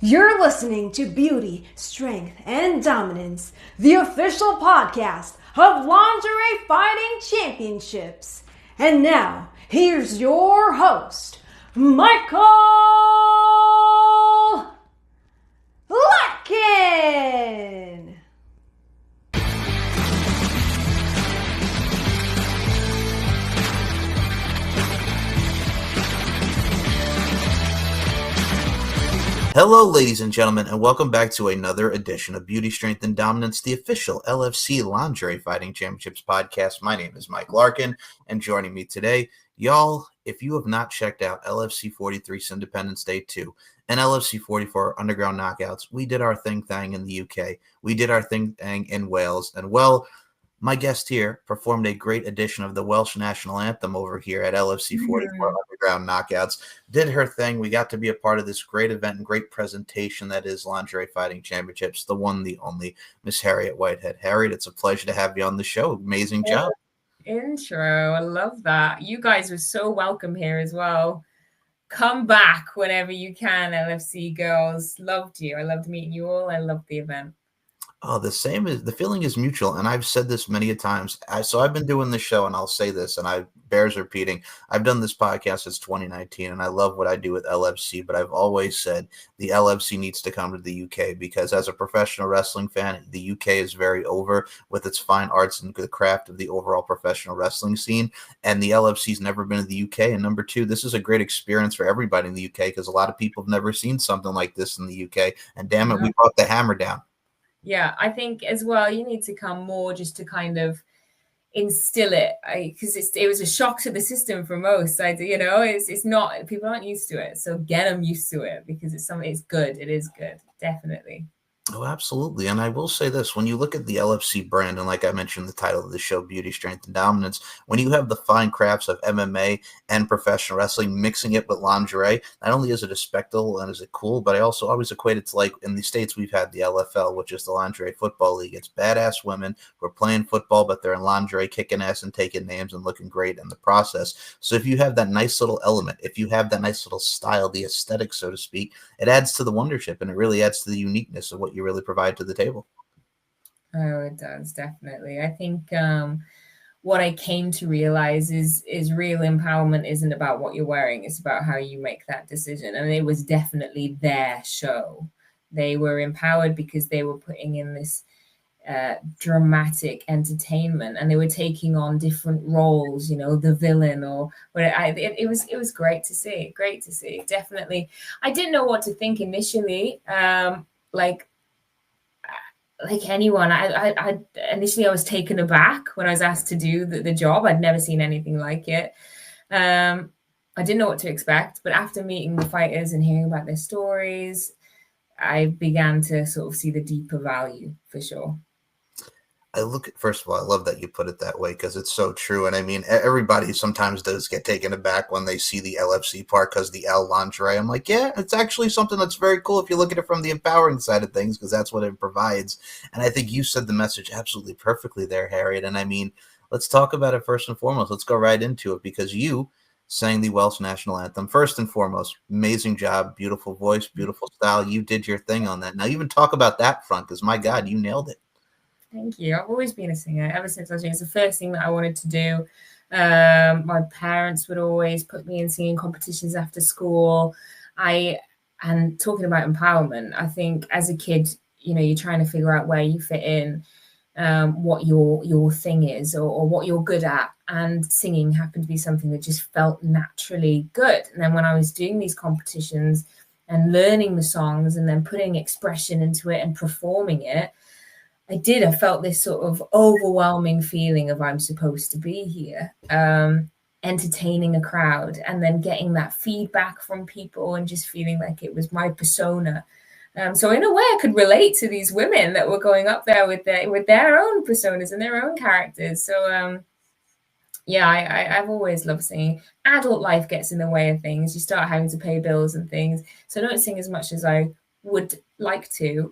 You're listening to Beauty, Strength, and Dominance, the official podcast of Lingerie Fighting Championships. And now, here's your host, Michael Larkin. Hello, ladies and gentlemen, and welcome back to another edition of Beauty, Strength, and Dominance, the official LFC Lingerie Fighting Championships podcast. My name is Mike Larkin, and joining me today, y'all, if you have not checked out LFC 43's Independence Day 2 and LFC 44 Underground Knockouts, we did our thing in the UK. We did our thing in Wales, and well, my guest here performed a great edition of the Welsh national anthem over here at LFC 44 Underground Knockouts. Did her thing. We got to be a part of this great event and great presentation that is Lingerie Fighting Championships, the one, the only, Miss Harriet Whitehead. Harriet, it's a pleasure to have you on the show. Amazing job. Intro. I love that. You guys were so welcome here as well. Come back whenever you can, LFC girls. Loved you. I loved meeting you all. I loved the event. Oh, the feeling is mutual, and I've said this many a times. So I've been doing this show, and I'll say this, and I bears repeating. I've done this podcast since 2019, and I love what I do with LFC. But I've always said the LFC needs to come to the UK because, as a professional wrestling fan, the UK is very over with its fine arts and the craft of the overall professional wrestling scene. And the LFC's never been to the UK. And number two, this is a great experience for everybody in the UK because a lot of people have never seen something like this in the UK. And damn it, we brought the hammer down. Yeah, I think as well, you need to come more just to kind of instill it because it was a shock to the system for most. It's not, people aren't used to it. So get them used to it because it's good. It is good. Definitely. Oh, absolutely. And I will say this, when you look at the LFC brand, and like I mentioned, the title of the show, Beauty, Strength, and Dominance, when you have the fine crafts of MMA and professional wrestling, mixing it with lingerie, not only is it a spectacle and is it cool, but I also always equate it to, like, in the States, we've had the LFL, which is the Lingerie Football League. It's badass women who are playing football, but they're in lingerie, kicking ass and taking names and looking great in the process. So if you have that nice little element, if you have that nice little style, the aesthetic, so to speak, it adds to the wondership and it really adds to the uniqueness of what you really provide to the table. Oh, it does, definitely. I think what I came to realize is real empowerment isn't about what you're wearing, it's about how you make that decision. And it was definitely their show. They were empowered because they were putting in this dramatic entertainment and they were taking on different roles, the villain or it was great to see. Definitely. I didn't know what to think initially. Like anyone, I initially I was taken aback when I was asked to do the job. I'd never seen anything like it. I didn't know what to expect, but after meeting the fighters and hearing about their stories, I began to sort of see the deeper value for sure. First of all, I love that you put it that way because it's so true. And I mean, everybody sometimes does get taken aback when they see the LFC part because the L lingerie. I'm like, yeah, it's actually something that's very cool if you look at it from the empowering side of things because that's what it provides. And I think you said the message absolutely perfectly there, Harriet. And I mean, let's talk about it first and foremost. Let's go right into it because you sang the Welsh national anthem. First and foremost, amazing job, beautiful voice, beautiful style. You did your thing on that. Now even talk about that front because, my God, you nailed it. Thank you. I've always been a singer ever since I was young. It's the first thing that I wanted to do. My parents would always put me in singing competitions after school. And talking about empowerment, I think as a kid, you're trying to figure out where you fit in, what your thing is or what you're good at. And singing happened to be something that just felt naturally good. And then when I was doing these competitions and learning the songs and then putting expression into it and performing it, I felt this sort of overwhelming feeling of I'm supposed to be here, entertaining a crowd and then getting that feedback from people and just feeling like it was my persona. So in a way, I could relate to these women that were going up there with their own personas and their own characters. So I've always loved singing. Adult life gets in the way of things. You start having to pay bills and things. So I don't sing as much as I would like to.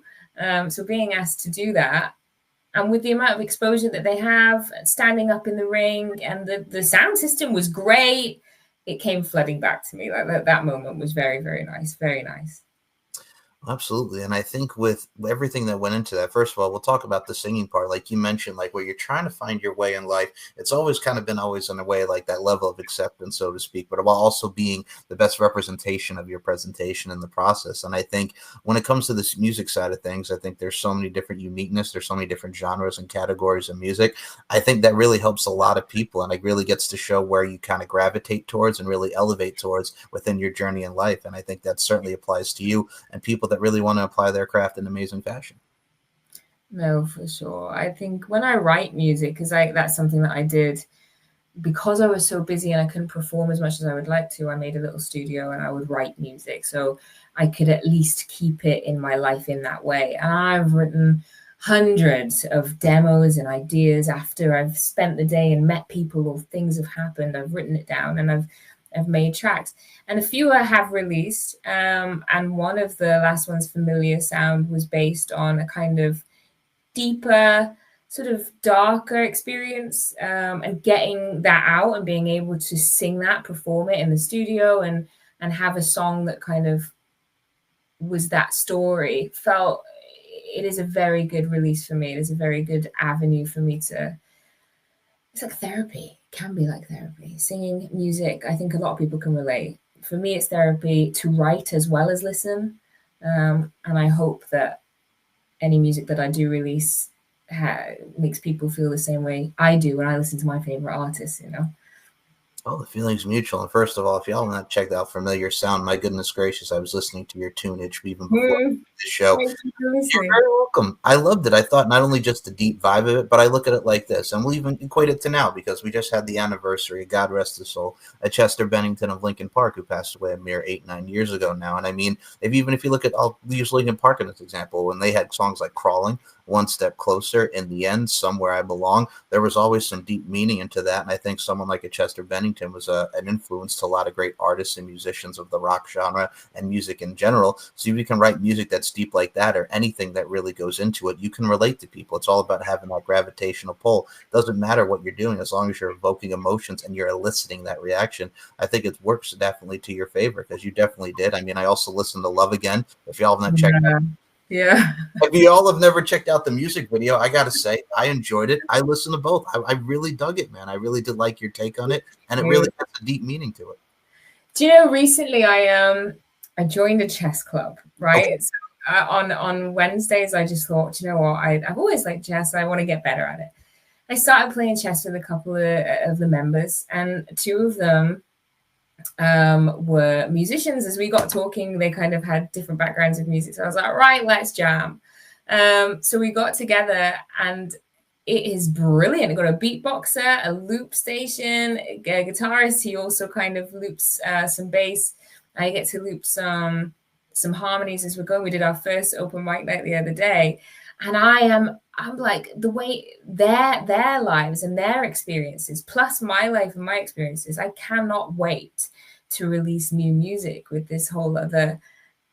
So being asked to do that, and with the amount of exposure that they have, standing up in the ring, and the sound system was great, it came flooding back to me. Like that moment was very, very nice, very nice. Absolutely. And I think with everything that went into that, first of all, we'll talk about the singing part. Like you mentioned, like where you're trying to find your way in life, it's always kind of been always in a way like that level of acceptance, so to speak, but while also being the best representation of your presentation in the process. And I think when it comes to this music side of things, I think there's so many different uniqueness, there's so many different genres and categories of music. I think that really helps a lot of people, and it really gets to show where you kind of gravitate towards and really elevate towards within your journey in life. And I think that certainly applies to you and people that really want to apply their craft in amazing fashion. No, for sure. I think when I write music, because that's something that I did because I was so busy and I couldn't perform as much as I would like to. I made a little studio and I would write music so I could at least keep it in my life in that way. And I've written hundreds of demos and ideas after I've spent the day and met people or things have happened. I've written it down and I've made tracks, and a few I have released. And one of the last ones, Familiar Sound, was based on a kind of deeper, sort of darker experience, and getting that out and being able to sing that, perform it in the studio, and have a song that kind of was that story. Felt it is a very good release for me. It is a very good avenue for me to. It's like therapy. It can be like therapy. Singing, music, I think a lot of people can relate. For me, it's therapy to write as well as listen. And I hope that any music that I do release makes people feel the same way I do when I listen to my favorite artists, you know. Oh, the feeling's mutual. And first of all, if y'all have not checked out Familiar Sound, my goodness gracious, I was listening to your tunage even before the show. You're very welcome. I loved it. I thought not only just the deep vibe of it, but I look at it like this, and we'll even equate it to now because we just had the anniversary, God rest his soul, of Chester Bennington of Lincoln Park, who passed away a mere 8-9 years ago now. And I mean, if you look at, I'll use Lincoln Park in this example, when they had songs like Crawling, One Step Closer, In the End, Somewhere I Belong, there was always some deep meaning into that. And I think someone like a Chester Bennington was an influence to a lot of great artists and musicians of the rock genre and music in general. So if you can write music that's deep like that, or anything that really goes into it, you can relate to people. It's all about having that gravitational pull. It doesn't matter what you're doing, as long as you're evoking emotions and you're eliciting that reaction. I think it works definitely to your favor, because you definitely did. I mean, I also listened to Love Again. If y'all have not checked it out. Yeah. If you all have never checked out the music video, I got to say, I enjoyed it. I listened to both. I really dug it, man. I really did like your take on it, and it really has a deep meaning to it. Do you know, recently I joined a chess club, right? Okay. So, on Wednesdays, I just thought, you know what, I've always liked chess, and I want to get better at it. I started playing chess with a couple of the members, and two of them were musicians. As we got talking, they kind of had different backgrounds of music. So I was like, right, let's jam. So we got together, and it is brilliant. I got a beatboxer, a loop station, a guitarist. He also kind of loops some bass. I get to loop some harmonies as we're going. We did our first open mic night the other day, and I'm like, the way their lives and their experiences, plus my life and my experiences, I cannot wait to release new music with this whole other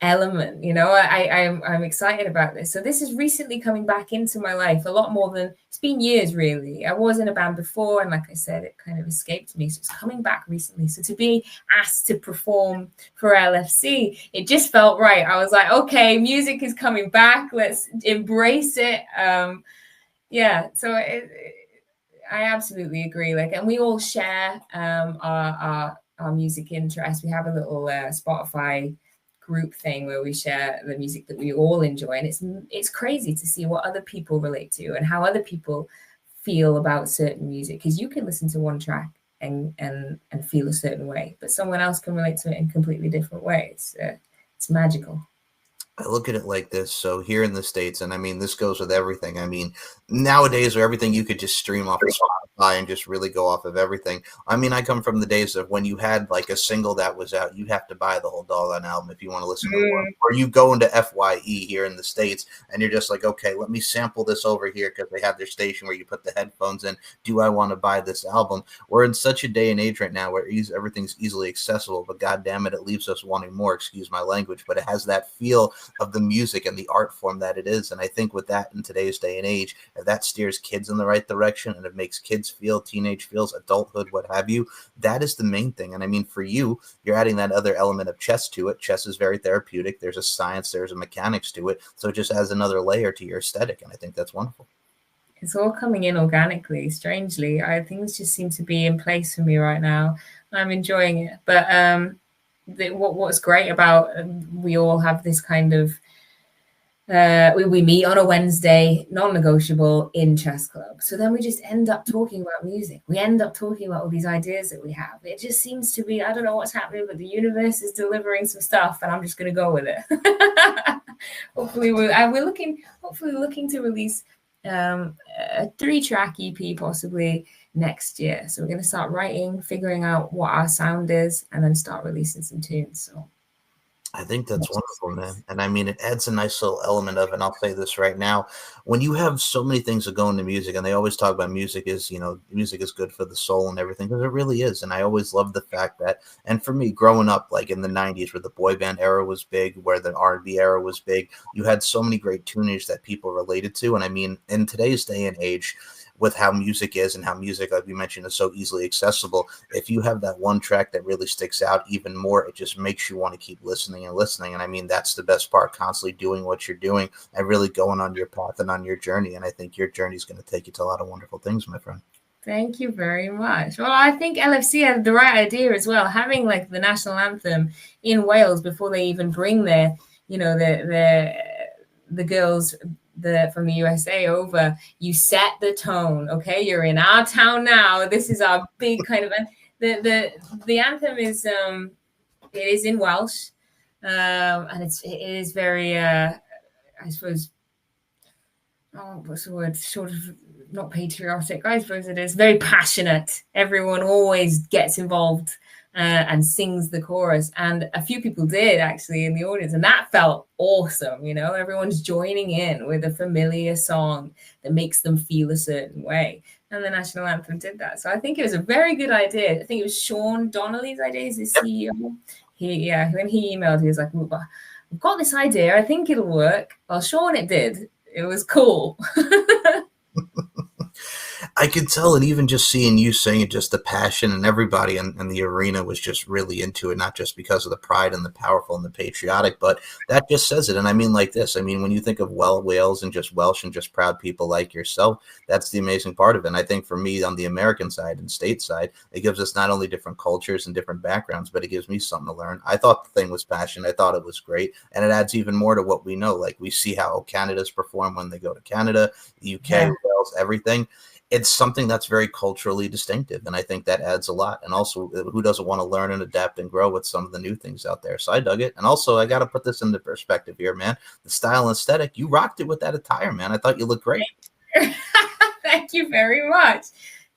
element. You know, I'm excited about this. So this is recently coming back into my life a lot more than, it's been years really. I was in a band before, and like I said, it kind of escaped me. So it's coming back recently. So to be asked to perform for LFC, it just felt right. I was like, okay, music is coming back. Let's embrace it. Yeah. So I absolutely agree. Like, and we all share our music interests. We have a little Spotify group thing where we share the music that we all enjoy, and it's crazy to see what other people relate to and how other people feel about certain music, because you can listen to one track and feel a certain way, but someone else can relate to it in completely different ways. It's magical. I look at it like this. So here in the States, and I mean, this goes with everything. I mean, nowadays where everything you could just stream off of Spotify and just really go off of everything. I mean, I come from the days of when you had like a single that was out, you have to buy the whole doggone album if you want to listen to it. Or you go into FYE here in the States and you're just like, okay, let me sample this over here because they have their station where you put the headphones in. Do I want to buy this album? We're in such a day and age right now where everything's easily accessible, but God damn it, it leaves us wanting more, excuse my language, but it has that feel of the music and the art form that it is. And I think with that in today's day and age, if that steers kids in the right direction and it makes kids feel, teenage feels, adulthood, what have you. That is the main thing. And I mean, for you, you're adding that other element of chess to it. Chess is very therapeutic. There's a science, there's a mechanics to it. So it just adds another layer to your aesthetic. And I think that's wonderful. It's all coming in organically, strangely. Things just seem to be in place for me right now. I'm enjoying it. But what's great about we all have this kind of we meet on a Wednesday, non-negotiable in chess club. So then we just end up talking about music. We end up talking about all these ideas that we have. It just seems to be, I don't know what's happening, but the universe is delivering some stuff, and I'm just going to go with it. Hopefully we're looking to release a 3-track EP possibly next year. So we're going to start writing, figuring out what our sound is, and then start releasing some tunes. So I think that's wonderful, man. And I mean, it adds a nice little element of, and I'll say this right now, when you have so many things that go into music, and they always talk about music is, music is good for the soul and everything, because it really is. And I always love the fact that, and for me, growing up, like in the 90s, where the boy band era was big, where the R&B era was big, you had so many great tunage that people related to. And I mean, in today's day and age, with how music is and how music, like we mentioned, is so easily accessible, if you have that one track that really sticks out even more, it just makes you want to keep listening and listening. And I mean, that's the best part, constantly doing what you're doing and really going on your path and on your journey. And I think your journey is going to take you to a lot of wonderful things, my friend. Thank you very much. Well, I think LFC had the right idea as well, having like the national anthem in Wales before they even bring their, the girls from the USA over. You set the tone. Okay, you're in our town now. This is our big kind of the anthem is it is in Welsh, and it is very I suppose, what's the word, sort of not patriotic. I suppose it is very passionate. Everyone always gets involved and sings the chorus, and a few people did actually in the audience, and that felt awesome. Everyone's joining in with a familiar song that makes them feel a certain way, and the national anthem did that. So I think it was a very good idea. I think it was Sean Donnelly's idea, is the CEO. When he emailed, he was like, "I've got this idea, I think it'll work." Well, Sean, it did. It was cool. I could tell, and even just seeing you sing it, just the passion, and everybody in the arena was just really into it, not just because of the pride and the powerful and the patriotic, but that just says it. And I mean like this, I mean, when you think of Wales and just Welsh and just proud people like yourself, that's the amazing part of it. And I think for me on the American side and state side, it gives us not only different cultures and different backgrounds, but it gives me something to learn. I thought the thing was passion. I thought it was great. And it adds even more to what we know. Like we see how Canada's perform when they go to Canada, the UK, Wales, everything. It's something that's very culturally distinctive, and I think that adds a lot. And also, who doesn't want to learn and adapt and grow with some of the new things out there? So I dug it. And also, I got to put this into perspective here, man. The style and aesthetic, you rocked it with that attire, man. I thought you looked great. Thank you very much.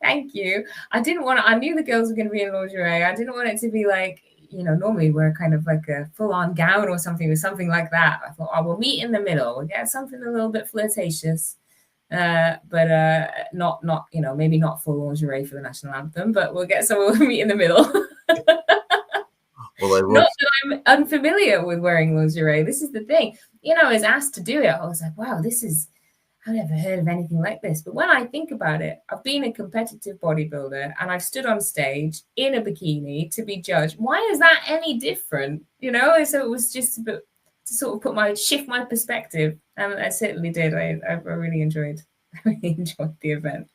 Thank you. I knew the girls were going to be in lingerie. I didn't want it to be like, normally we're kind of like a full-on gown or something like that. I thought, we'll meet in the middle. We'll get something a little bit flirtatious. But not maybe not full lingerie for the national anthem, but we'll meet in the middle. Not that I'm unfamiliar with wearing lingerie. This is the thing. I was asked to do it. I was like, wow, I've never heard of anything like this. But when I think about it, I've been a competitive bodybuilder and I've stood on stage in a bikini to be judged. Why is that any different? So it was just a bit to sort of shift my perspective, and I certainly did. I really enjoyed the event.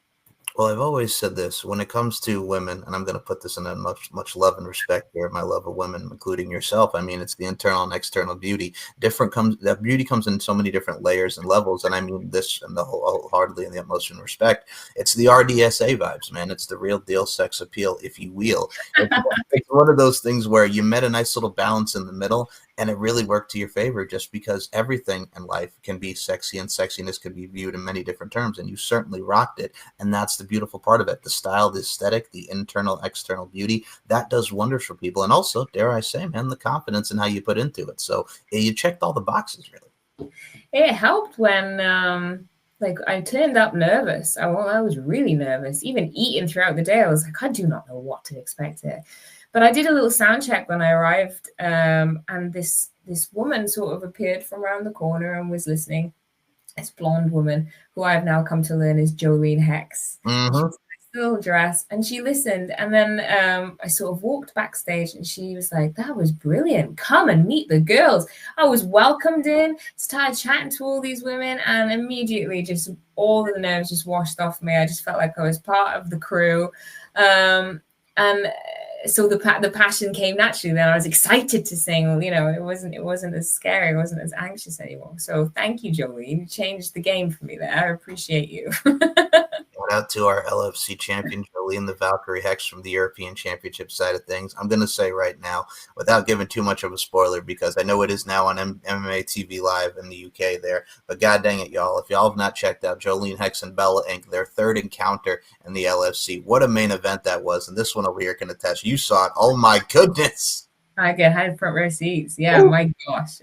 Well, I've always said this when it comes to women, and I'm going to put this in a much love and respect here, my love of women, including yourself. I mean, it's the internal and external beauty. That beauty comes in so many different layers and levels, and I mean this and the wholeheartedly and the utmost in respect. It's the RDSA vibes, man. It's the real deal sex appeal, if you will. It's one of those things where you met a nice little balance in the middle, and it really worked to your favor, just because everything in life can be sexy, and sexiness can be viewed in many different terms, and you certainly rocked it. And that's the beautiful part of it. The style, the aesthetic, the internal, external beauty, that does wonders for people. And also, dare I say, man, the confidence in how you put into it. So you checked all the boxes, really. It helped when I turned up nervous. I was really nervous. Even eating throughout the day, I was like, I do not know what to expect here. But I did a little sound check when I arrived, and this woman sort of appeared from around the corner and was listening. This blonde woman who I've now come to learn is Jolene Hex. Mm-hmm. little dress, and she listened. And then I sort of walked backstage, and she was like, "That was brilliant. Come and meet the girls." I was welcomed in, started chatting to all these women, and immediately just all of the nerves just washed off me. I just felt like I was part of the crew. And so the passion came naturally. Then I was excited to sing. You know, it wasn't as scary. I wasn't as anxious anymore. So thank you, Jolene. You changed the game for me there. I appreciate you. Shout out to our LFC champion, Jolene the Valkyrie Hex from the European Championship side of things. I'm going to say right now, without giving too much of a spoiler, because I know it is now on MMA TV Live in the UK there, but god dang it, y'all, if y'all have not checked out Jolene Hex and Bella Inc., their third encounter in the LFC, what a main event that was. And this one over here can attest. You saw it. Oh, my goodness. I had front row seats. Yeah, ooh. My gosh.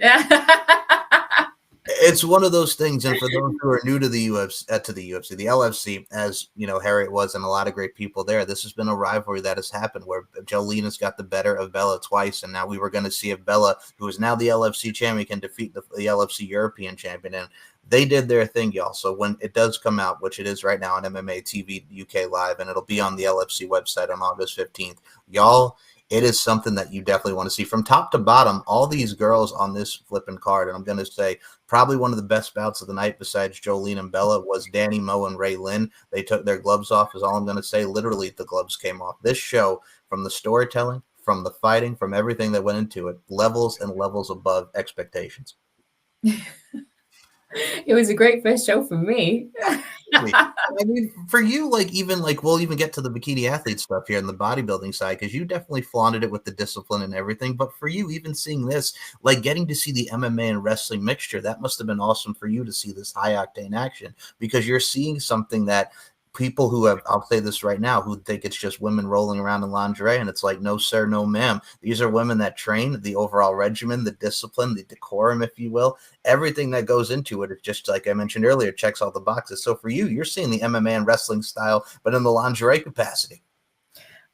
It's one of those things, and for those who are new to the UFC, the LFC, as you know, Harriet was, and a lot of great people there. This has been a rivalry that has happened where Jolene has got the better of Bella twice, and now we were going to see if Bella, who is now the LFC champion, can defeat the LFC European champion, and they did their thing, y'all. So when it does come out, which it is right now on MMA TV UK Live, and it'll be on the LFC website on August 15th, y'all. It is something that you definitely want to see from top to bottom. All these girls on this flipping card, and I'm going to say probably one of the best bouts of the night besides Jolene and Bella was Danny Moe and Ray Lynn. They took their gloves off is all I'm going to say. Literally, the gloves came off. This show, from the storytelling, from the fighting, from everything that went into it, levels and levels above expectations. It was a great first show for me. I mean, for you, we'll even get to the bikini athlete stuff here in the bodybuilding side, because you definitely flaunted it with the discipline and everything. But for you, even seeing this, like getting to see the MMA and wrestling mixture, that must have been awesome for you to see this high octane action, because you're seeing something that people who have, I'll say this right now, who think it's just women rolling around in lingerie, and it's like, no, sir, no, ma'am. These are women that train, the overall regimen, the discipline, the decorum, if you will, everything that goes into it. It's just like I mentioned earlier, checks all the boxes. So for you, you're seeing the MMA and wrestling style, but in the lingerie capacity.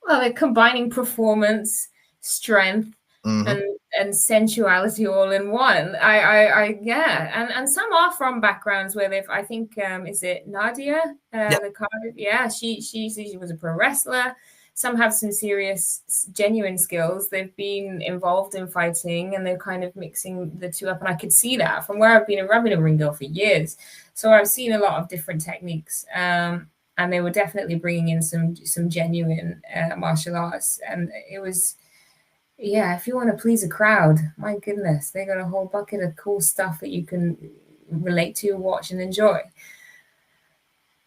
Well, they're combining performance, strength, and sensuality all in one. And some are from backgrounds where they've, I think, is it Nadia? The Cardiff? Yeah, she was a pro wrestler. Some have some serious, genuine skills. They've been involved in fighting, and they're kind of mixing the two up. And I could see that from where I've been a ring girl for years. So I've seen a lot of different techniques. And they were definitely bringing in some genuine martial arts. And it was, yeah, if you want to please a crowd, my goodness, they got a whole bucket of cool stuff that you can relate to, watch, and enjoy.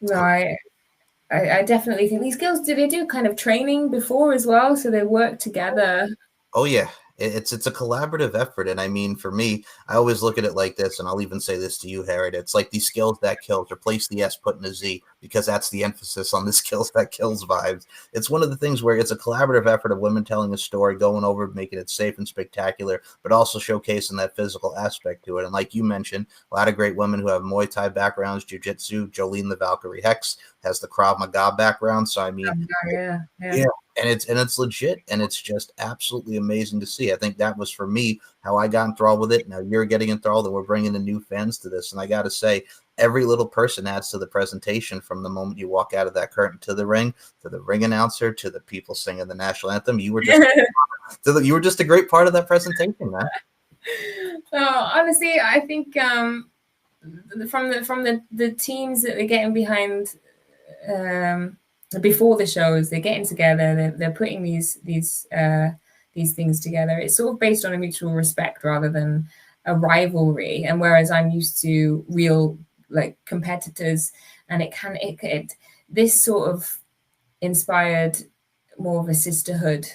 No, I definitely think these girls, they do kind of training before as well, so they work together. Oh, yeah. It's a collaborative effort. And I mean, for me, I always look at it like this, and I'll even say this to you, Harriet. It's like these skills that kills, replace the S, put in a Z, because that's the emphasis on the skills that kills vibes. It's one of the things where it's a collaborative effort of women telling a story, going over, making it safe and spectacular, but also showcasing that physical aspect to it. And like you mentioned, a lot of great women who have Muay Thai backgrounds, jiu-jitsu. Jolene the Valkyrie Hex has the Krav Maga background. So I mean, yeah. And it's legit, and it's just absolutely amazing to see. I think that was, for me, how I got enthralled with it. Now you're getting enthralled, and we're bringing in new fans to this. And I got to say, every little person adds to the presentation, from the moment you walk out of that curtain to the ring announcer, to the people singing the national anthem. You were just a great part of that presentation, man. Honestly, I think from the teams that are getting behind. Before the shows, they're getting together, they're putting these things together. It's sort of based on a mutual respect rather than a rivalry. And whereas I'm used to real like competitors, and this sort of inspired more of a sisterhood,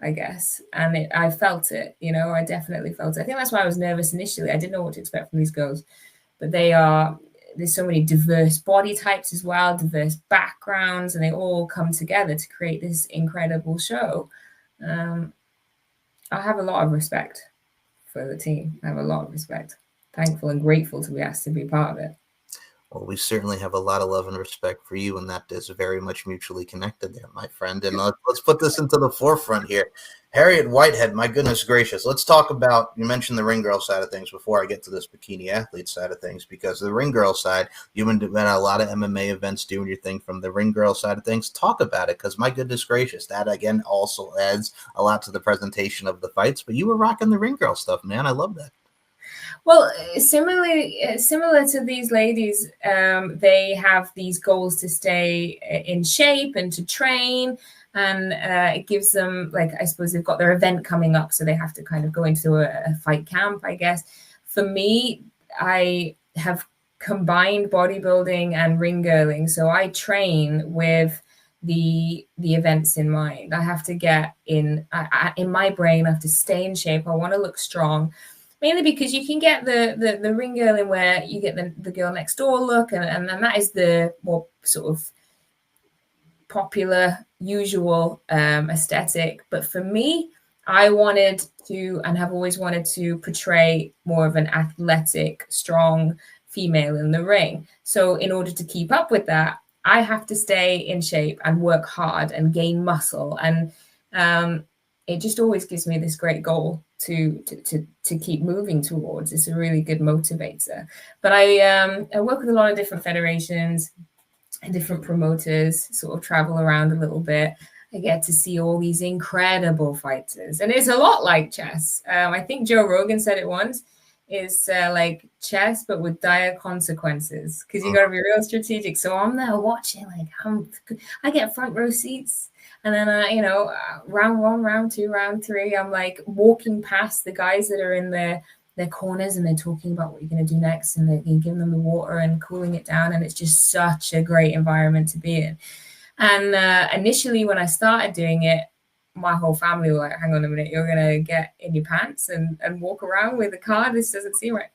I guess. And I felt it, I definitely felt it. I think that's why I was nervous initially. I didn't know what to expect from these girls, but there's so many diverse body types as well, diverse backgrounds, and they all come together to create this incredible show. I have a lot of respect for the team. I have a lot of respect. Thankful and grateful to be asked to be part of it. Well, we certainly have a lot of love and respect for you, and that is very much mutually connected there, my friend. And let's put this into the forefront here. Harriet Whitehead, my goodness gracious. Let's talk about, you mentioned the ring girl side of things before I get to this bikini athlete side of things, because the ring girl side, you've been at a lot of MMA events doing your thing from the ring girl side of things. Talk about it, because my goodness gracious, that again also adds a lot to the presentation of the fights. But you were rocking the ring girl stuff, man. I love that. Well, similar to these ladies, they have these goals to stay in shape and to train, and it gives them, like, I suppose they've got their event coming up, so they have to kind of go into a fight camp, I guess. For me, I have combined bodybuilding and ring girling, so I train with the events in mind. I have to get in my brain. I have to stay in shape. I want to look strong. Mainly because you can get the ring girl in where you get the girl next door look, and that is the more sort of popular, usual aesthetic. But for me, I wanted to, and have always wanted to, portray more of an athletic, strong female in the ring. So in order to keep up with that, I have to stay in shape and work hard and gain muscle. And it just always gives me this great goal to keep moving towards. It's a really good motivator. But I work with a lot of different federations and different promoters, sort of travel around a little bit. I get to see all these incredible fighters, and it's a lot like chess. I think Joe Rogan said it once. It's like chess, but with dire consequences, because you got to be real strategic. So I'm there watching, like, I get front row seats. And then, round 1, round 2, round 3, I'm like walking past the guys that are in their corners, and they're talking about what you're going to do next, and they're giving them the water and cooling it down. And it's just such a great environment to be in. And initially, when I started doing it, my whole family were like, hang on a minute, you're going to get in your pants and walk around with a card? This doesn't seem right.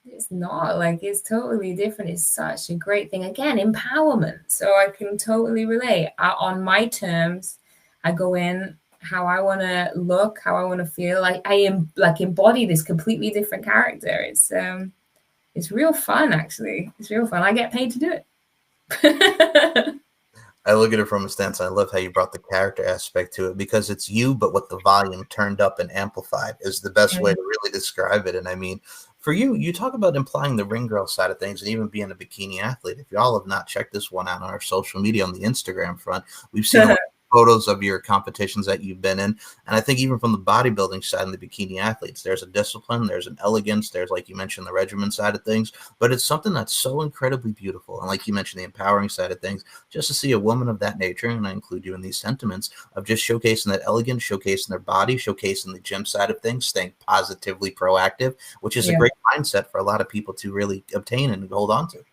It's not, like, it's totally different. It's such a great thing. Again, empowerment. So I can totally relate. On my terms, I go in how I want to look, how I want to feel. Like I am, like, embody this completely different character. It's real fun, actually. It's real fun. I get paid to do it. I look at it from a stance. I love how you brought the character aspect to it, because it's you, but with the volume turned up and amplified is the best way to really describe it. And I mean, for you, you talk about implying the ring girl side of things and even being a bikini athlete. If y'all have not checked this one out on our social media on the Instagram front, we've seen photos of your competitions that you've been in. And I think even from the bodybuilding side and the bikini athletes, there's a discipline, there's an elegance, there's, like you mentioned, the regimen side of things, but it's something that's so incredibly beautiful. And like you mentioned, the empowering side of things, just to see a woman of that nature, and I include you in these sentiments, of just showcasing that elegance, showcasing their body, showcasing the gym side of things, staying positively proactive, which is a great mindset for a lot of people to really obtain and hold on to.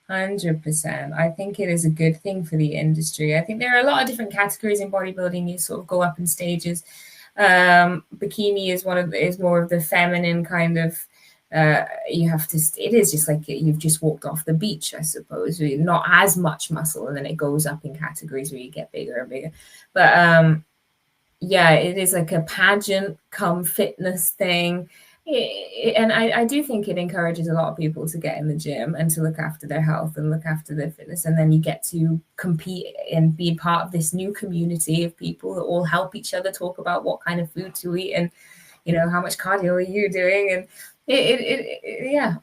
100%. I think it is a good thing for the industry. I think there are a lot of different categories in bodybuilding. You sort of go up in stages. Bikini is more of the feminine kind of. You have to. It is just like you've just walked off the beach, I suppose. Not as much muscle, and then it goes up in categories where you get bigger and bigger. But yeah, it is like a pageant come fitness thing. And I do think it encourages a lot of people to get in the gym and to look after their health and look after their fitness. And then you get to compete and be part of this new community of people that all help each other talk about what kind of food to eat and, how much cardio are you doing? And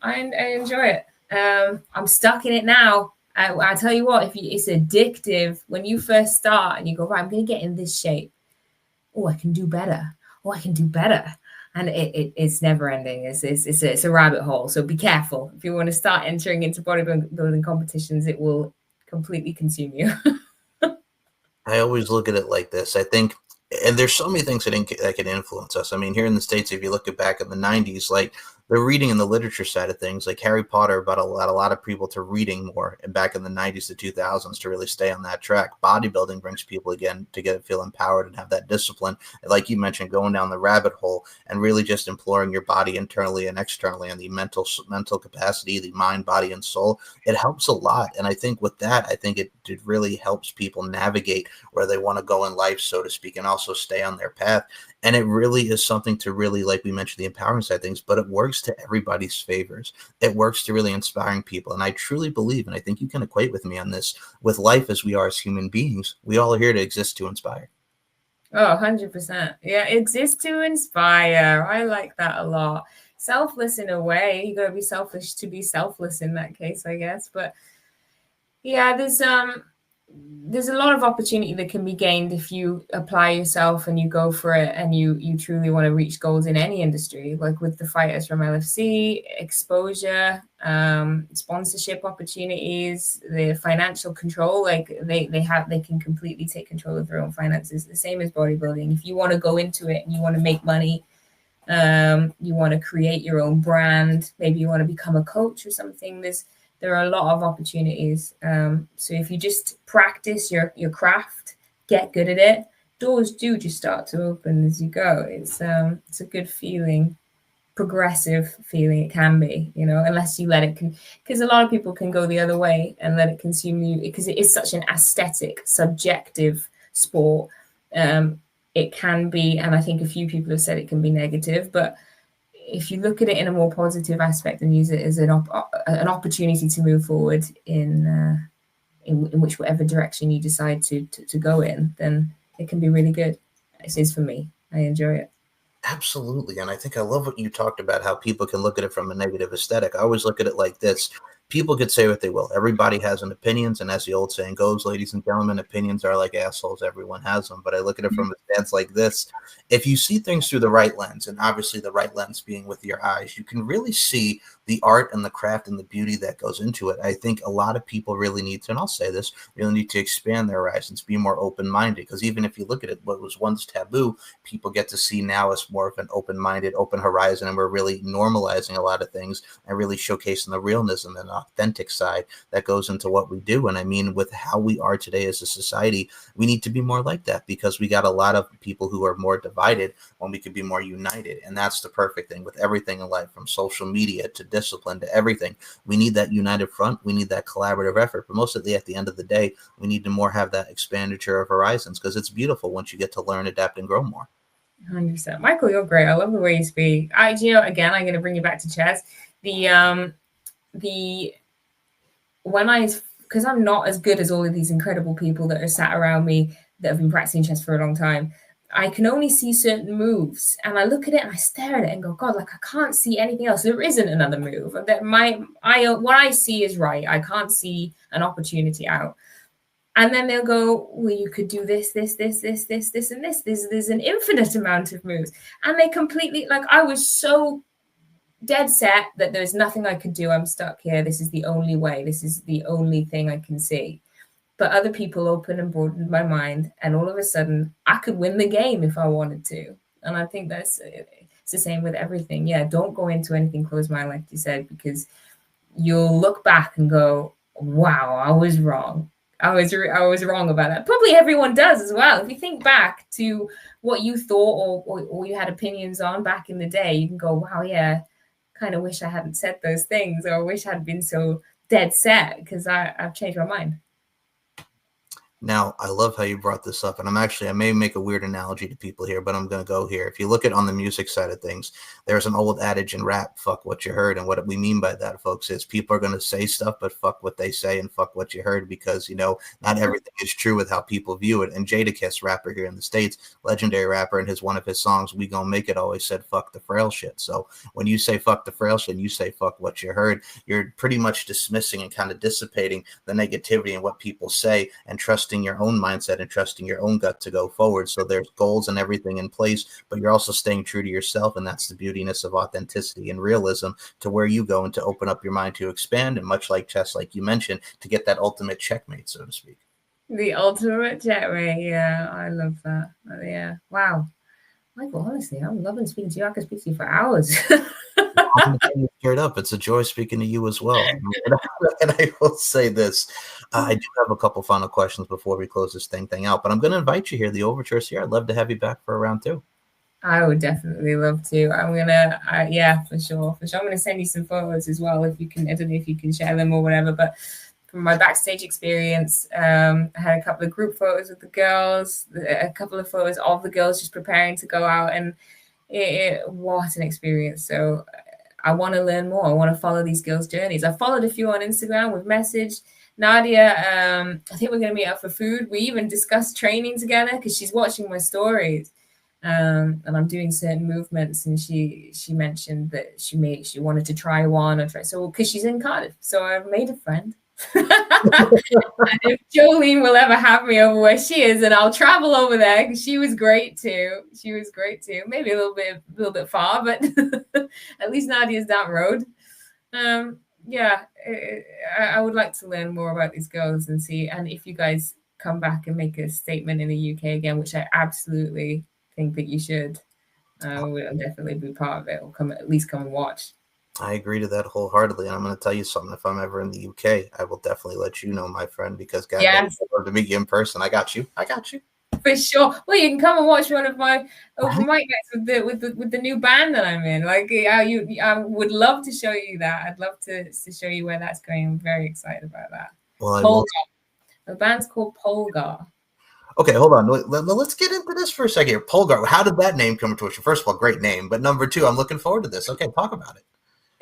I enjoy it. I'm stuck in it now. I tell you what, it's addictive when you first start and you go, right, I'm going to get in this shape. Oh, I can do better. Oh, I can do better. And it's never ending. It's a rabbit hole. So be careful. If you want to start entering into bodybuilding competitions, it will completely consume you. I always look at it like this. I think, and there's so many things that can influence us. I mean, here in the States, if you look at back in the 90s, like the reading and the literature side of things, like Harry Potter brought a lot of people to reading more, and back in the 90s to 2000s to really stay on that track. Bodybuilding brings people again to feel empowered and have that discipline. And like you mentioned, going down the rabbit hole and really just imploring your body internally and externally, and the mental capacity, the mind, body, and soul. It helps a lot. And I think with that, it really helps people navigate where they want to go in life, so to speak, and also stay on their path. And it really is something to really, like we mentioned, the empowering side of things, but it works to everybody's favors. It works to really inspiring people. And I truly believe, and I think you can equate with me on this, with life as we are as human beings, we all are here to exist to inspire. Oh, 100%. Yeah, exist to inspire. I like that a lot. Selfless in a way. You got to be selfish to be selfless in that case, I guess. But yeah, there's a lot of opportunity that can be gained if you apply yourself and you go for it and you truly want to reach goals in any industry, like with the fighters from LFC, exposure, sponsorship opportunities, the financial control. Like they can completely take control of their own finances, the same as bodybuilding. If you want to go into it and you want to make money, you want to create your own brand, maybe you want to become a coach or something, there are a lot of opportunities. So if you just practice your craft, get good at it, doors do just start to open as you go. It's a good feeling, progressive feeling. It can be, unless you let it, because a lot of people can go the other way and let it consume you, because it is such an aesthetic, subjective sport. It can be, and I think a few people have said it can be negative, but if you look at it in a more positive aspect and use it as an opportunity to move forward in whichever direction you decide to go in, then it can be really good. It is for me. I enjoy it. Absolutely. And I think I love what you talked about, how people can look at it from a negative aesthetic. I always look at it like this. People could say what they will. Everybody has an opinions. And as the old saying goes, ladies and gentlemen, opinions are like assholes. Everyone has them. But I look at it from a stance like this. If you see things through the right lens, and obviously the right lens being with your eyes, you can really see the art and the craft and the beauty that goes into it. I think a lot of people really need to, and I'll say this, really need to expand their horizons, be more open-minded. Because even if you look at it, what was once taboo, people get to see now as more of an open-minded, open horizon, and we're really normalizing a lot of things and really showcasing the realness and the authentic side that goes into what we do. And I mean, with how we are today as a society, we need to be more like that, because we got a lot of people who are more divided when we could be more united. And that's the perfect thing with everything in life, from social media to discipline to everything. We need that united front. We need that collaborative effort. But mostly at the end of the day, we need to more have that expenditure of horizons, because it's beautiful once you get to learn, adapt, and grow more. 100%. Michael, you're great. I love the way you speak. Again, I'm going to bring you back to chess. Because I'm not as good as all of these incredible people that are sat around me that have been practicing chess for a long time, I can only see certain moves, and I look at it and I stare at it and go, God, like I can't see anything else. There isn't another move. That what I see is right. I can't see an opportunity out. And then they'll go, well, you could do this, and this. There's an infinite amount of moves, and they completely, like, I was so dead set that there's nothing I could do. I'm stuck here. This is the only way. This is the only thing I can see. But other people opened and broadened my mind, and all of a sudden I could win the game if I wanted to. And I think it's the same with everything. Yeah, don't go into anything closed mind, like you said, because you'll look back and go, wow, I was wrong. I was wrong about that. Probably everyone does as well. If you think back to what you thought or you had opinions on back in the day, you can go, wow, yeah, kind of wish I hadn't said those things, or wish I'd been so dead set, because I've changed my mind. Now, I love how you brought this up, and I may make a weird analogy to people here, but I'm going to go here. If you look at on the music side of things, there's an old adage in rap, fuck what you heard. And what we mean by that, folks, is people are going to say stuff, but fuck what they say and fuck what you heard, because, not everything is true with how people view it. And Jadakiss, rapper here in the States, legendary rapper, in one of his songs, We Gon' Make It, always said, fuck the frail shit. So when you say fuck the frail shit and you say fuck what you heard, you're pretty much dismissing and kind of dissipating the negativity and what people say, and trusting your own mindset and trusting your own gut to go forward. So there's goals and everything in place, but you're also staying true to yourself. And that's the beautiness of authenticity and realism, to where you go and to open up your mind to expand. And much like chess, like you mentioned, to get that ultimate checkmate, so to speak. The ultimate checkmate. Yeah, I love that. Yeah. Wow. Michael, honestly, I'm loving speaking to you. I could speak to you for hours. I'm straight up. It's a joy speaking to you as well. And I will say this. I do have a couple final questions before we close this thing out, but I'm going to invite you here. The overture's here. I'd love to have you back for a round two. I would definitely love to. I'm going to, yeah, for sure. I'm going to send you some photos as well, if you can. I don't know if you can share them or whatever, but from my backstage experience. I had a couple of group photos with the girls, a couple of photos of the girls just preparing to go out, and what an experience. So I want to learn more. I want to follow these girls' journeys. I followed a few on Instagram. We've messaged. Nadia, I think we're going to meet up for food. We even discussed training together because she's watching my stories. And I'm doing certain movements, and she mentioned that she wanted to try one or try. So because she's in Cardiff, so I've made a friend. And if Jolene will ever have me over where she is, and I'll travel over there because she was great too. Maybe a little bit far, but at least Nadia's down the road. I would like to learn more about these girls and see. And if you guys come back and make a statement in the UK again, which I absolutely think that you should, we'll definitely be part of it, or at least come and watch. I agree to that wholeheartedly, and I'm going to tell you something. If I'm ever in the UK, I will definitely let you know, my friend, because God, yes. I'd love to meet you in person. I got you. For sure. Well, you can come and watch one of my open mic nights with the new band that I'm in. Like, I would love to show you that. I'd love to show you where that's going. I'm very excited about that. Well, the band's called Polgar. Okay, hold on. Let's get into this for a second here. Polgar. How did that name come to fruition? First of all, great name. But number two, I'm looking forward to this. Okay, talk about it.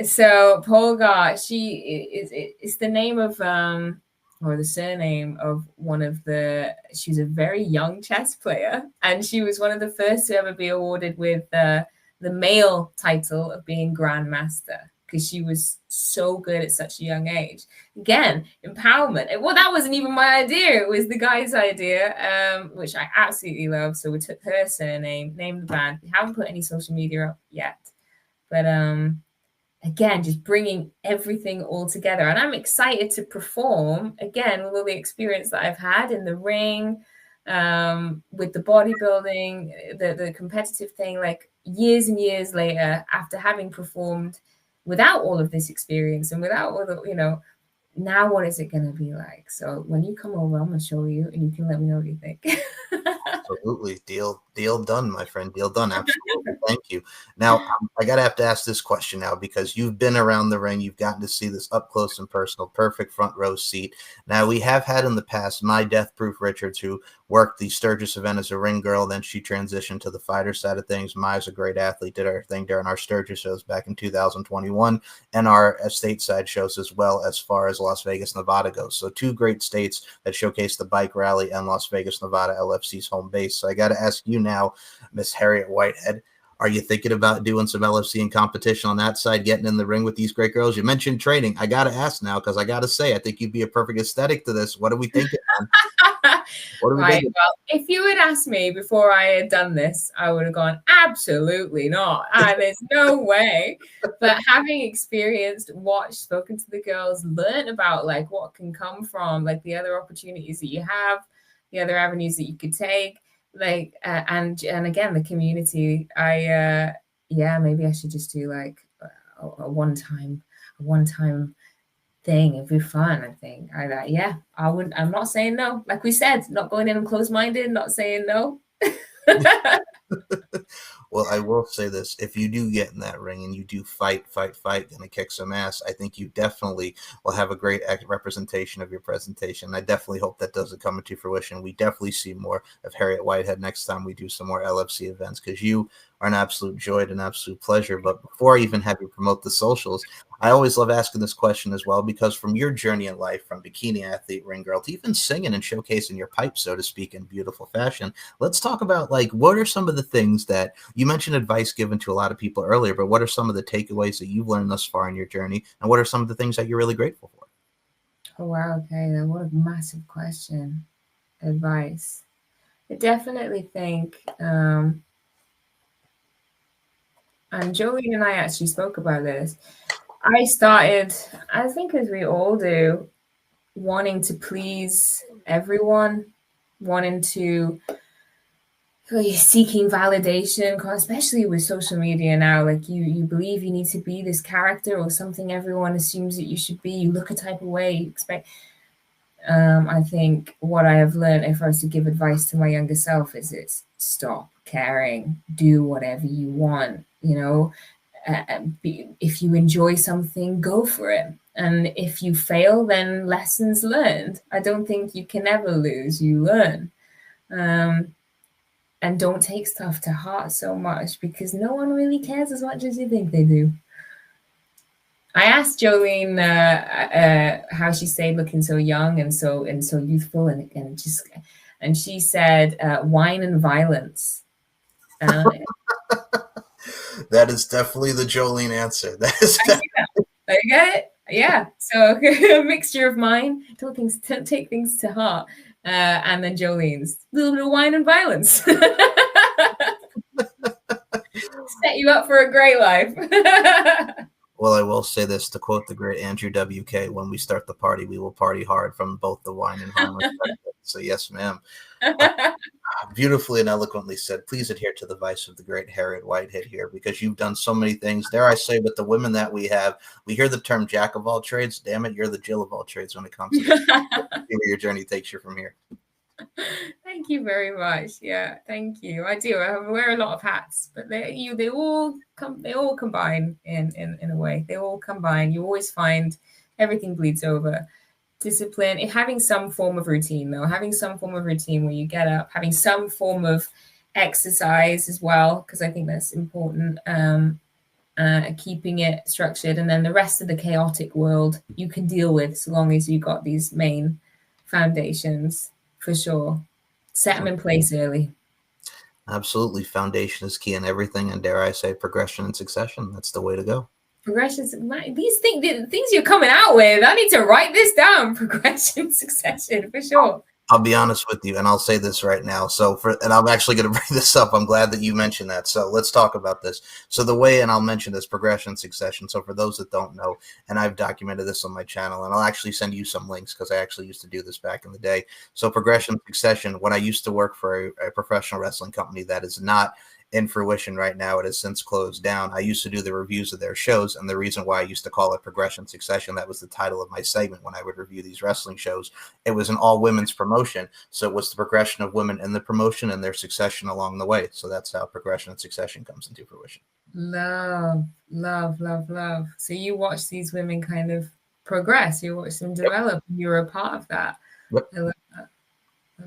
So Polgar, it's the name of or the surname of she's a very young chess player, and she was one of the first to ever be awarded with the male title of being Grandmaster, because she was so good at such a young age. Again, empowerment. Well, that wasn't even my idea. It was the guy's idea, which I absolutely love. So we took her surname, named the band. We haven't put any social media up yet, but again, just bringing everything all together. And I'm excited to perform, again, with all the experience that I've had in the ring, with the bodybuilding, the competitive thing, like years and years later, after having performed without all of this experience and without all the, now what is it going to be like? So when you come over, I'm going to show you, and you can let me know what you think. Absolutely. Deal done, my friend. Deal done. Absolutely. Thank you. Now, I have to ask this question now, because you've been around the ring. You've gotten to see this up close and personal, perfect front row seat. Now, we have had in the past my Death Proof Richards, who worked the Sturgis event as a ring girl. Then she transitioned to the fighter side of things. Maya's a great athlete, did her thing during our Sturgis shows back in 2021 and our stateside shows as well, as far as Las Vegas, Nevada goes. So two great states that showcase the bike rally and Las Vegas, Nevada, LFC's home base. So I got to ask you now, Miss Harriet Whitehead, are you thinking about doing some LFC and competition on that side, getting in the ring with these great girls? You mentioned training. I got to ask now, because I got to say, I think you'd be a perfect aesthetic to this. What are we thinking? What are we thinking? Well, if you had asked me before I had done this, I would have gone, absolutely not. There's no way. But having experienced, watched, spoken to the girls, learned about like what can come from, like the other opportunities that you have, the other avenues that you could take, like and again, the community. Maybe I should just do like a one-time thing. It'd be fun, I think. I wouldn't. I'm not saying no. Like we said, not going in and closed-minded, not saying no. Well, I will say this. If you do get in that ring and you do fight, gonna kick some ass, I think you definitely will have a great representation of your presentation. I definitely hope that doesn't come into fruition. We definitely see more of Harriet Whitehead next time we do some more LFC events, because you are an absolute joy and an absolute pleasure. But before I even have you promote the socials, I always love asking this question as well, because from your journey in life, from bikini athlete, ring girl, to even singing and showcasing your pipe, so to speak, in beautiful fashion, let's talk about, like, what are some of the things that you mentioned advice given to a lot of people earlier, but what are some of the takeaways that you've learned thus far in your journey, and what are some of the things that you're really grateful for? Oh, wow. Okay. What a massive question. Advice. I definitely think, and Jolene and I actually spoke about this. I started, I think as we all do, wanting to please everyone, wanting to, seeking validation, especially with social media now. Like you believe you need to be this character or something everyone assumes that you should be. You look a type of way, you expect. I think what I have learned, if I was to give advice to my younger self, is it's stop caring, do whatever you want, if you enjoy something, go for it. And if you fail, then lessons learned. I don't think you can ever lose, you learn. And don't take stuff to heart so much, because no one really cares as much as you think they do. I asked Jolene how she stayed looking so young and so youthful, and she said wine and violence. That is definitely the Jolene answer. That is definitely... You get it? Yeah. So a mixture of mine, don't take things to heart, and then Jolene's a little bit of wine and violence. Set you up for a great life. Well, I will say this, to quote the great Andrew WK, when we start the party, we will party hard, from both the wine and violence. So yes, ma'am. Beautifully and eloquently said. Please adhere to the vice of the great Harriet Whitehead here, because you've done so many things. Dare I say, with the women that we have, we hear the term jack of all trades. Damn it, you're the Jill of all trades when it comes to this. Where your journey takes you from here. Thank you very much. Yeah, thank you. I do. I wear a lot of hats, but they all combine in a way. They all combine. You always find everything bleeds over. Discipline, having some form of routine, though, having some form of routine where you get up, having some form of exercise as well, because I think that's important. Keeping it structured, and then the rest of the chaotic world you can deal with, so long as you got these main foundations. For sure. Set them in place early. Absolutely. Foundation is key in everything. And dare I say, progression and succession. That's the way to go. Progression. These things you're coming out with, I need to write this down. Progression, succession, for sure. I'll be honest with you, and I'll say this right now. And I'm actually going to bring this up. I'm glad that you mentioned that. So let's talk about this. So the way, and I'll mention this, progression, succession. So for those that don't know, and I've documented this on my channel, and I'll actually send you some links, because I actually used to do this back in the day. So progression, succession, when I used to work for a professional wrestling company that is not in fruition right now, it has since closed down. I used to do the reviews of their shows, and the reason why I used to call it Progression Succession, that was the title of my segment when I would review these wrestling shows. It was an all-women's promotion, so it was the progression of women in the promotion and their succession along the way. So that's how progression and succession comes into fruition. Love. So you watch these women kind of progress, you watch them develop, and you're a part of that. Yep. I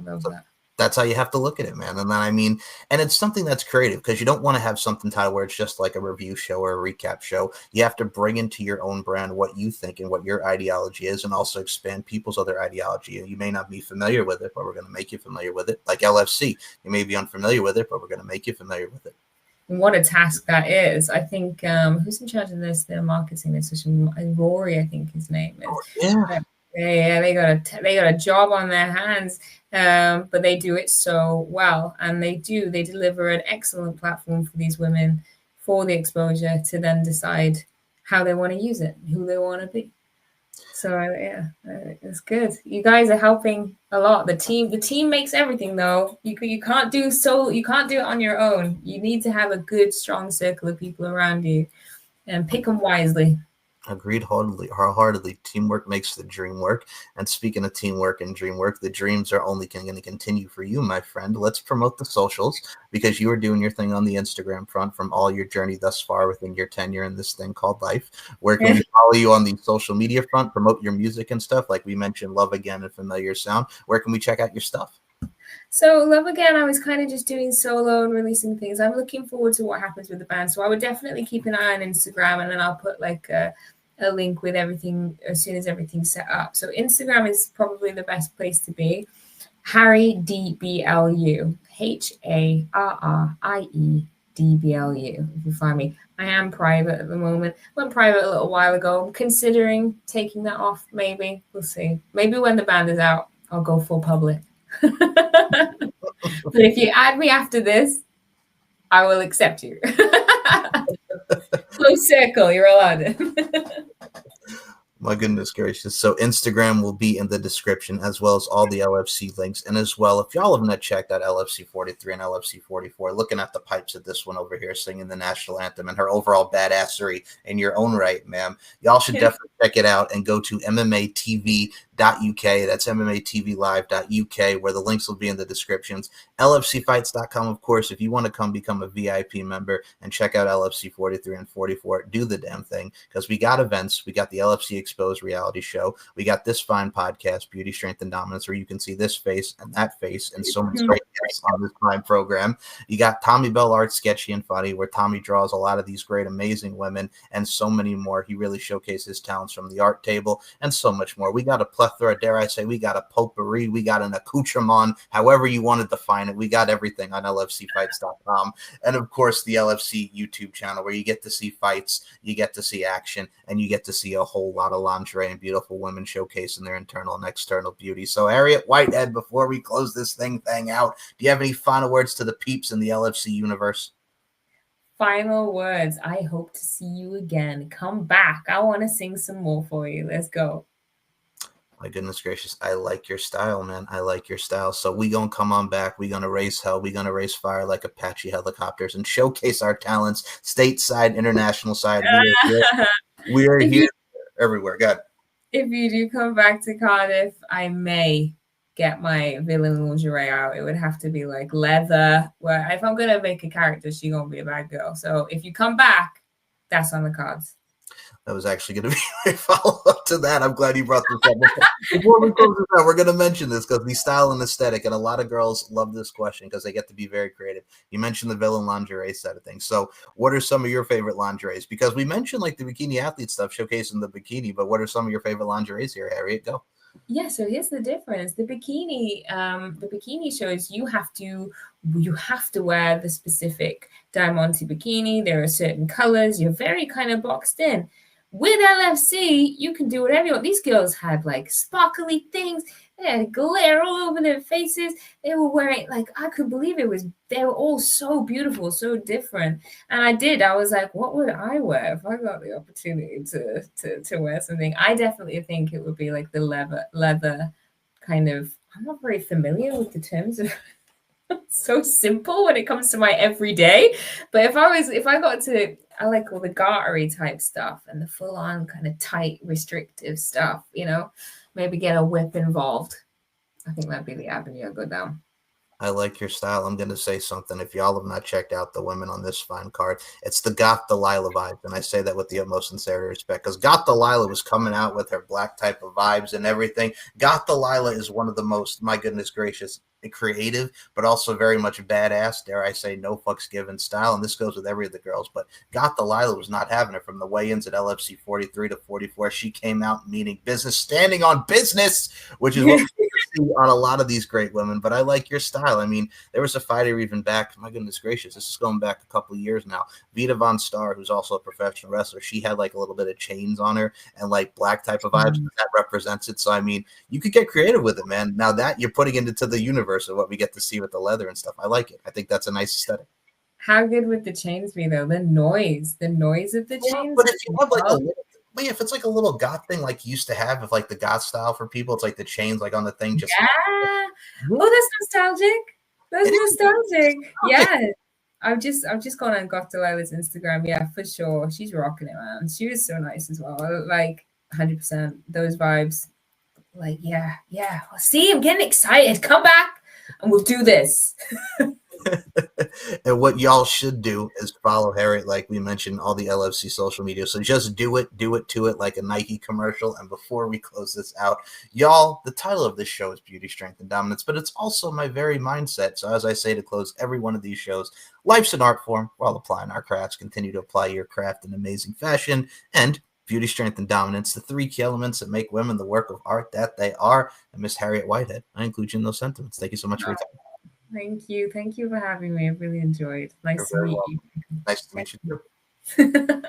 love that. That's how you have to look at it, man. And then, and it's something that's creative, because you don't want to have something titled where it's just like a review show or a recap show. You have to bring into your own brand what you think and what your ideology is, and also expand people's other ideology. And you may not be familiar with it, but we're going to make you familiar with it. Like LFC, you may be unfamiliar with it, but we're going to make you familiar with it. What a task that is. I think who's in charge of this? Their marketing, this Rory, I think his name is. Oh, yeah. Yeah, they got a job on their hands, but they do it so well, and they deliver an excellent platform for these women, for the exposure, to then decide how they want to use it, who they want to be. So yeah, it's good. You guys are helping a lot. The team makes everything, though. You can't do it on your own. You need to have a good, strong circle of people around you, and pick them wisely. Agreed wholeheartedly. Teamwork makes the dream work. And speaking of teamwork and dream work, the dreams are only going to continue for you, my friend. Let's promote the socials, because you are doing your thing on the Instagram front from all your journey thus far within your tenure in this thing called life. Where can we follow you on the social media front, promote your music and stuff? Like we mentioned, Love Again and Familiar Sound. Where can we check out your stuff? So Love Again, I was kind of just doing solo and releasing things. I'm looking forward to what happens with the band. So I would definitely keep an eye on Instagram, and then I'll put like a link with everything as soon as everything's set up. So Instagram is probably the best place to be. Harry DBLU, HARRIE DBLU. If you find me, I am private at the moment. Went private a little while ago. I'm considering taking that off. Maybe we'll see. Maybe when the band is out, I'll go full public. But if you add me after this, I will accept you. Close circle, you're allowed. My goodness gracious. So Instagram will be in the description, as well as all the LFC links. And as well, if y'all have not checked out LFC 43 and LFC 44, looking at the pipes of this one over here singing the national anthem and her overall badassery in your own right, ma'am, y'all should definitely check it out and go to MMATV.UK. That's MMATVLive.UK, where the links will be in the descriptions. LFCfights.com, of course, if you want to come become a VIP member and check out LFC 43 and 44, do the damn thing, because we got events. We got the LFC Exposed reality show. We got this fine podcast, Beauty, Strength, and Dominance, where you can see this face and that face and so many great guests on this fine program. You got Tommy Bell Art, Sketchy and Funny, where Tommy draws a lot of these great, amazing women and so many more. He really showcases his talents from the art table and so much more. We got a plethora, dare I say, we got a potpourri, we got an accoutrement, however you want to define it. We got everything on LFCfights.com. And of course, the LFC YouTube channel, where you get to see fights, you get to see action, and you get to see a whole lot of lingerie and beautiful women showcasing their internal and external beauty. So, Harriet Whitehead, before we close this thing out, do you have any final words to the peeps in the LFC universe? Final words. I hope to see you again. Come back. I want to sing some more for you. Let's go. My goodness gracious. I like your style, man. I like your style. So we going to come on back. We're going to raise hell. We're going to raise fire like Apache helicopters and showcase our talents stateside, international side. We are here everywhere. God. If you do come back to Cardiff, I may get my villain lingerie out. It would have to be like leather. Where if I'm going to make a character, she's going to be a bad girl. So if you come back, that's on the cards. That was actually going to be a follow-up to that. I'm glad you brought this up. Before we close this out, we're going to mention this because the style and aesthetic, and a lot of girls love this question because they get to be very creative. You mentioned the villain lingerie side of things. So what are some of your favorite lingeries? Because we mentioned like the bikini athlete stuff showcasing the bikini, but what are some of your favorite lingeries here, Harriet? Go. Yeah, so here's the difference. The bikini shows you have to wear the specific diamante bikini. There are certain colors. You're very kind of boxed in. With LFC, you can do whatever you want. These girls had like sparkly things. They had glare all over their faces. They were wearing, like, I could believe they were all so beautiful, so different. And I was like, what would I wear if I got the opportunity to wear something? I definitely think it would be like the leather kind of, I'm not very familiar with the terms of so simple when it comes to my everyday. But I like all the gartery type stuff and the full on kind of tight, restrictive stuff, maybe get a whip involved. I think that'd be the avenue I'd go down. I like your style. I'm going to say something. If y'all have not checked out the women on this fine card, it's the Goth Delilah vibe. And I say that with the utmost sincerity respect, because Goth Delilah was coming out with her black type of vibes and everything. Goth Delilah is one of the most, my goodness gracious, creative, but also very much badass, dare I say, no fucks given style. And this goes with every of the girls. But Goth Delilah was not having it from the weigh-ins at LFC 43 to 44. She came out meaning business, standing on business, which is what we see on a lot of these great women. But I like your style. I mean, there was a fighter even back, my goodness gracious, this is going back a couple of years now. Vita Von Starr, who's also a professional wrestler, she had like a little bit of chains on her and like black type of vibes. That represents it. So, I mean, you could get creative with it, man. Now that you're putting it into the universe of what we get to see with the leather and stuff. I like it. I think that's a nice aesthetic. How good would the chains be though? The noise of the chains. But if you have like if it's like a little goth thing like you used to have, if like the goth style for people, it's like the chains like on the thing. Just oh, that's nostalgic. That's nostalgic. Yeah. I've just gone on Goth Delilah's Instagram. Yeah, for sure. She's rocking it, man. She was so nice as well. Like 100% those vibes. Like, yeah. See, I'm getting excited. Come back and we'll do this. And what y'all should do is follow Harriet, like we mentioned, all the LFC social media. So just do it to it like a Nike commercial. And before we close this out, y'all, the title of this show is Beauty, Strength, and Dominance, but it's also my very mindset. So as I say to close every one of these shows, life's an art form. We're all applying our crafts. Continue to apply your craft in amazing fashion. And beauty, strength, and dominance, the three key elements that make women the work of art that they are. And Miss Harriet Whitehead, I include you in those sentiments. Thank you so much for your time. Thank you. Thank you for having me. I really enjoyed. Nice to meet you. Nice to meet you too.